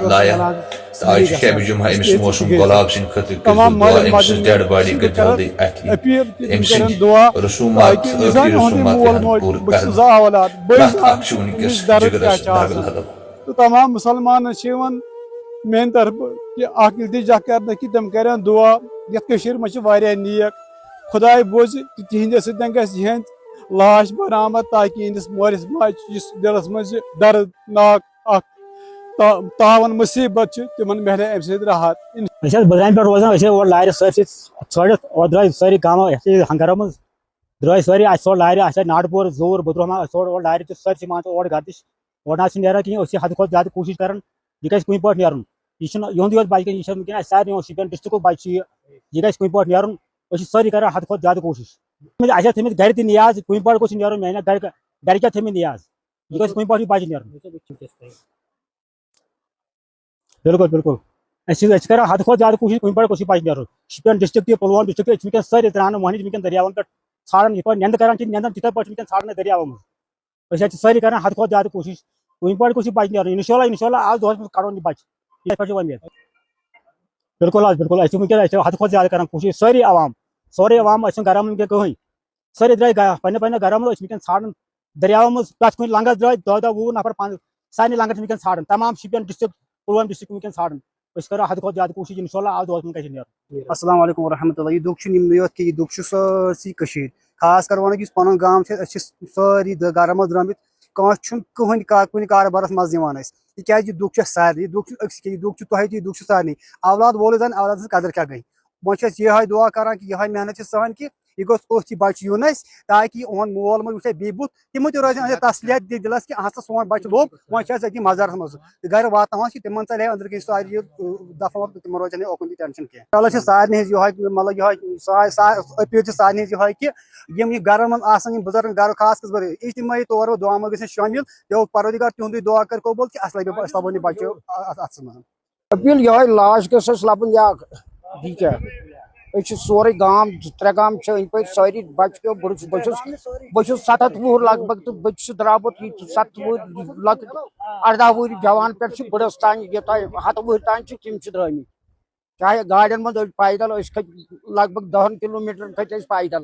लाया आज शब जुमा अमिस मौसम गुलाब सिंह खतर अमिस डेड बॉडी कर जल्दी अमिस रसूमात पूर कर तो तमाम मुसलमान मेन तरफ कि इल्तिजा कर कि तम कर दुआ ये नेक खुदाय बोझ तिहंद सत लाश बरामद ताकि इंदिस मोरिस माज दिलस मज दर्दनाक तावन मुसीबत तिमन महले अम सत राहत बदाम पे रोजान और लार सड़ित और द्राय सारी गाँव हंगारा मज द्राय सारी सोड़ लार नाडपुर जोर बदरहमा सोड़ और लार सर मान और गर्दिश और ना नेरान कहें हद खुद ज्यादा कोशिश कर यह कुन पे नेरन यह बच्चे यह सारे शोपियान डिस्ट्रिक्ट बच्चे यह कुन पे नेरन सारी कर हद खुद ज्यादा कोशिश थमित गर नियाज कुन पे गोस नेरन मेहनत गर क्या थमित नियाज यह कुन पे बच्चे नेरन बिल्कुल बिल्कुल कर हद खुद ज्यादा कोशिश कुन पे गोस बच्चे नेरन शोपियान डिस्ट्रिक्ट पुलवाम डिस्ट्रिक्ट सारे त्रान मोहन वनकन दरियावन पे छाड़न यह नंद कर नंदन तिथे पे छाड़न दरियाव मज सारी कर हद खुद ज्यादा कोशिश कुन पे गोस बच्चे नेरन इंशाल्लाह आज दोहस कड़ो बच्चे पे उम्मीद बिल्कुल बिल्कुल वनकन हद खुद ज्यादा कर कोशिश सारी अवाम गर मन कहें सारे द्राय पे गर मन छाड़न दरियाव मज प्रत कुछ लंगस द्राय 10 20 नफर सारे लंगस वनकन छाड़न तमाम शोपियान डिस्ट्रिक्ट पुलवाम डिस्ट्रिक्ट वनकन छाड़न कर हद खुद ज्यादा कोशिश इंशाल्लाह आज दोहस मन अस्सलाम वालेकुम रहमतुल्लाह यह दुख योत कि दुख सारी खास कर वन पन गाँव सारी गर मज द्रमित कहन कुन कारबारस मज क्या दुख सारे दुख दुख तुह दुख सारे औलाद वोल जान औलाद कदर क्या गई वो यह दुआ कर कि यह मेहनत सन कि यह गोस बच्चे यून ताकि ओन मोल मोज वो बे बुत तम रोजान तसलियत दिलस कि हाँ सोन बच्चे लोग वो मजारस मज गर वात तम चले अंदर कन सारे दफा तम रोजान ओकुन टेंशन कह अल्लाह सारे मतलब यह अपील सारे यह कि यम गर मन बुजुर्ग गर खास कर इज्तमाही तौर दुआ में ग शामिल यो परवरदिगार तुंद दुआ कर कबूल कि अस लबो बच्चे अत मज अपील यह लाश गस लबन या सोरे गांव 3 गांव पे सारी बच्चे बहुत 7 वुर लग भग तो बस द्रावत 7 वुर लक 18 वुर जवान पे बड़स तान ये 7 वुर तान तम द्रमित चाहे गाड़ियन मज पैदल लग भग 10 किलोमीटर खत पैदल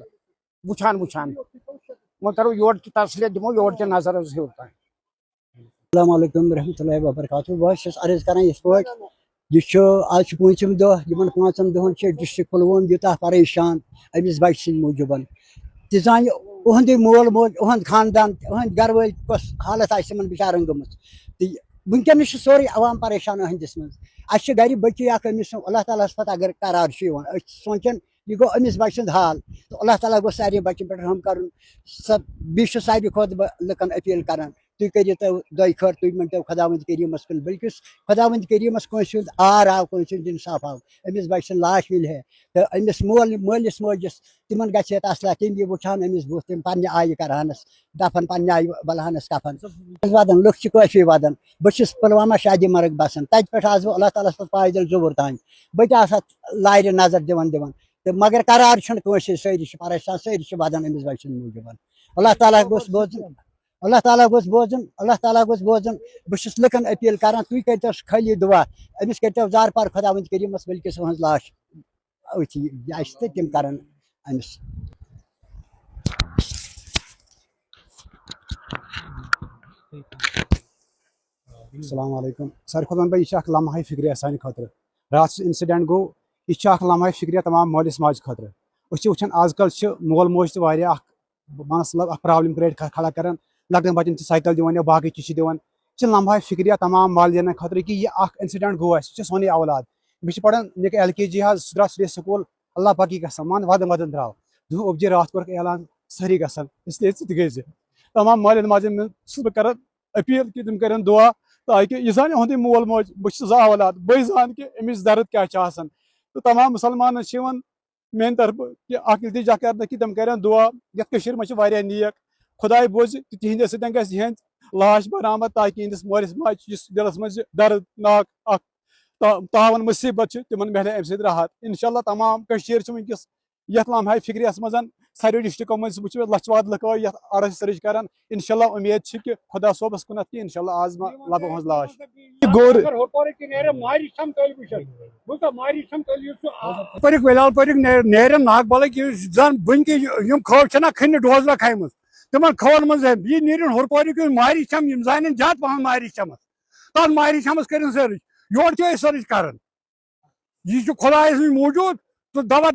वुचान वुचान वो करो योर तसलियत दिमो योर नजर हूर तान। अस्सलाम वालेकुम रहमतुल्लाहि व बरकातहू बस अर्ज कर यह आज 5 दह 5 दहन डिस्ट्रिक्ट पुलवाम यूत परेशान अमिस बच्चे सद मूजूब तान उहद मोल मोज उहद खानदान उहद गर वाल कस हालत बिचारन गम तो वनकन सोरे अवाम परेशान अहंदिस मज गर बच्चे अमिस अल्लाह ताला पे अगर करार सोचान यह गो अमिस बच्चे सद हाल तो अल्लाह ताला गो सारे बच्चन पे रहम कर बी सारे खुद लुकन अपील कर तुम करो दो खर तुम वन खुदावंद करीमस कुन बल्कि खुदावंद करीमस कस आर आव कस इंसाफ आव अमिस बच्चे लाश मिल है तो अमिस मलिस मजिस तिमन ग असला तम यह वुचान अमिस बुथ तम पे आय करहानस दफन पे आय बलहानस कफन वदन लुक काफी वदन बस पुलवामा शादी मर्ग बसान तत पे आज अल्लाह ताला पैदल जोर तान बह लार नजर दिवान दिवान तो मगर करार सारी परेशान सारी वदन अमिस बच्चे मूजूब अल्लाह ताला गोस बोजन अल्लाह ताला गोस बोजन अल्लाह ताला गोस बोजन बस लुकन अपील कर तुम करो खाली दुआ अमिस करो जार पार खुदावंद करीमस बल्कि हज लाश तो तम कर अमिस। अस्सलाम वालेकुम सारे खुद वन यह लम्हा फिक्रिया सान खतर रात इंसिडेंट गो यह लम्हा फिक्रिया तमाम मालिस माज खतर वुचान आजकल मोल मोज मतलब प्रॉब्लम क्रिएट खड़ा कर लकन बच्चन साइकिल दिवान या बाकी चीज दिवान लम्हा फिक्रिया तमाम वालदेन खतर कि यह इंसिडेंट गो सोन औलाद बह पढ़ान LKG द्रा स्कूल अल्लाह पाकी कसम मान वदन वदन द्राव दुह अबजी रात कोर ऐलान सारी गसन इसलिए गई तमाम मालिन माजन बह कर अपील कि तुम कर दुआ ताकि यह जान उहद मोल मोज बह औलाद बह जान कि अमिस दर्द क्या तो तमाम मुसलमान मेन तरफ कि इल्तिजा कर कि तम कर दुआ ये मज नेक खुदाय बोझ तिहंद सत लाश बरामद ताकि इंदिस मोरिस माज दिलस मज दर्दनाक तावन मुसीबत तिमन महले अम सत राहत इंशाल्लाह तमाम वनकस یتھ لمحہ فکریس مز ساروی ڈسٹرکو مز وچھ لچھ واد لُکھ آے یتھ آرس سرچ کران انشاءاللہ امید چھ کہ خدا صوبس کنتھ کہ انشاءاللہ آز ما لبو ہنز لاش گور پورک ولال پورک نیرن ناگ بلک زن بنک یم کھو چھنا کھنہ ڈوزلا کھیمز تمن کھون من یہ نیرن ہور پورک ماری چھم یم زانن زیادہ پہن ماری چھمس تن ماری چھمس کرن سرچ یور چھ سرچ کران یہ خدائے موجود تو دوا